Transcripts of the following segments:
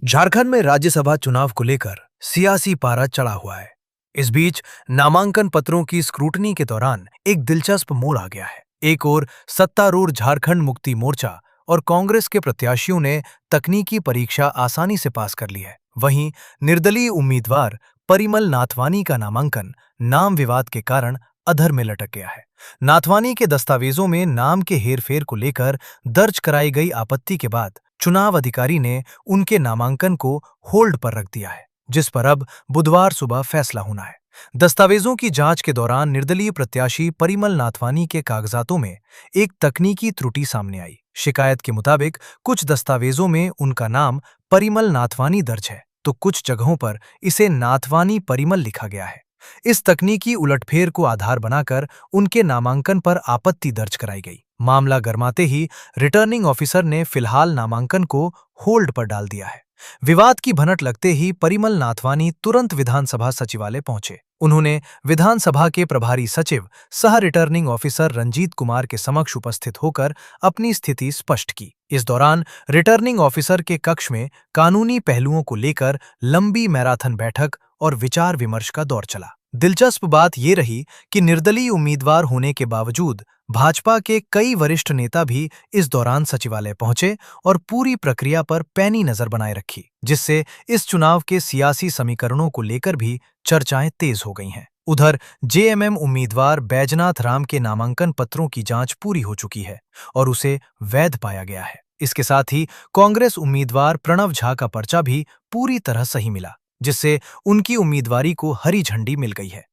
झारखंड में राज्यसभा चुनाव को लेकर सियासी पारा चढ़ा हुआ है। इस बीच नामांकन पत्रों की स्क्रूटनी के दौरान एक दिलचस्प मोड़ आ गया है। एक ओर सत्तारूढ़ झारखंड मुक्ति मोर्चा और कांग्रेस के प्रत्याशियों ने तकनीकी परीक्षा आसानी से पास कर ली है। वहीं निर्दलीय उम्मीदवार परिमल नाथवानी का नामांकन नाम विवाद के कारण अधर में लटक गया है। नाथवानी के दस्तावेजों में नाम के हेरफेर को लेकर दर्ज कराई गई आपत्ति के बाद चुनाव अधिकारी ने उनके नामांकन को होल्ड पर रख दिया है, जिस पर अब बुधवार सुबह फैसला होना है। दस्तावेजों की जांच के दौरान निर्दलीय प्रत्याशी परिमल नाथवानी के कागजातों में एक तकनीकी त्रुटि सामने आई। शिकायत के मुताबिक कुछ दस्तावेजों में उनका नाम परिमल नाथवानी दर्ज है, तो कुछ जगहों पर इसे नाथवानी परिमल लिखा गया है। इस तकनीकी उलटफेर को आधार बनाकर उनके नामांकन पर आपत्ति दर्ज कराई गई। मामला गरमाते ही रिटर्निंग ऑफिसर ने फिलहाल नामांकन को होल्ड पर डाल दिया है। विवाद की भनक लगते ही परिमल नाथवानी तुरंत विधानसभा सचिवालय पहुंचे। उन्होंने विधानसभा के प्रभारी सचिव सह रिटर्निंग ऑफिसर रंजीत कुमार के समक्ष उपस्थित होकर अपनी स्थिति स्पष्ट की। इस दौरान रिटर्निंग ऑफिसर के कक्ष में कानूनी पहलुओं को लेकर लंबी मैराथन बैठक और विचार विमर्श का दौर चला। दिलचस्प बात ये रही कि निर्दलीय उम्मीदवार होने के बावजूद भाजपा के कई वरिष्ठ नेता भी इस दौरान सचिवालय पहुंचे और पूरी प्रक्रिया पर पैनी नजर बनाए रखी, जिससे इस चुनाव के सियासी समीकरणों को लेकर भी चर्चाएं तेज हो गई हैं। उधर जेएमएम उम्मीदवार बैजनाथ राम के नामांकन पत्रों की जांच पूरी हो चुकी है और उसे वैध पाया गया है। इसके साथ ही कांग्रेस उम्मीदवार प्रणव झा का पर्चा भी पूरी तरह सही मिला, जिससे उनकी उम्मीदवारी को हरी झंडी मिल गई है।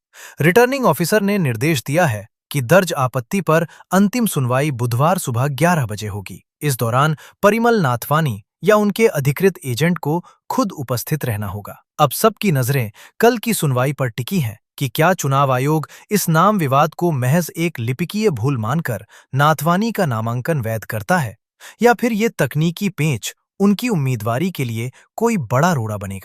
रिटर्निंग ऑफिसर ने निर्देश दिया है कि दर्ज आपत्ति पर अंतिम सुनवाई बुधवार सुबह 11 बजे होगी। इस दौरान परिमल नाथवानी या उनके अधिकृत एजेंट को खुद उपस्थित रहना होगा। अब सबकी नजरें कल की सुनवाई पर टिकी हैं कि क्या चुनाव आयोग इस नाम विवाद को महज एक लिपिकीय भूल मानकर नाथवानी का नामांकन वैध करता है, या फिर ये तकनीकी पेंच उनकी उम्मीदवारी के लिए कोई बड़ा रोड़ा बनेगा।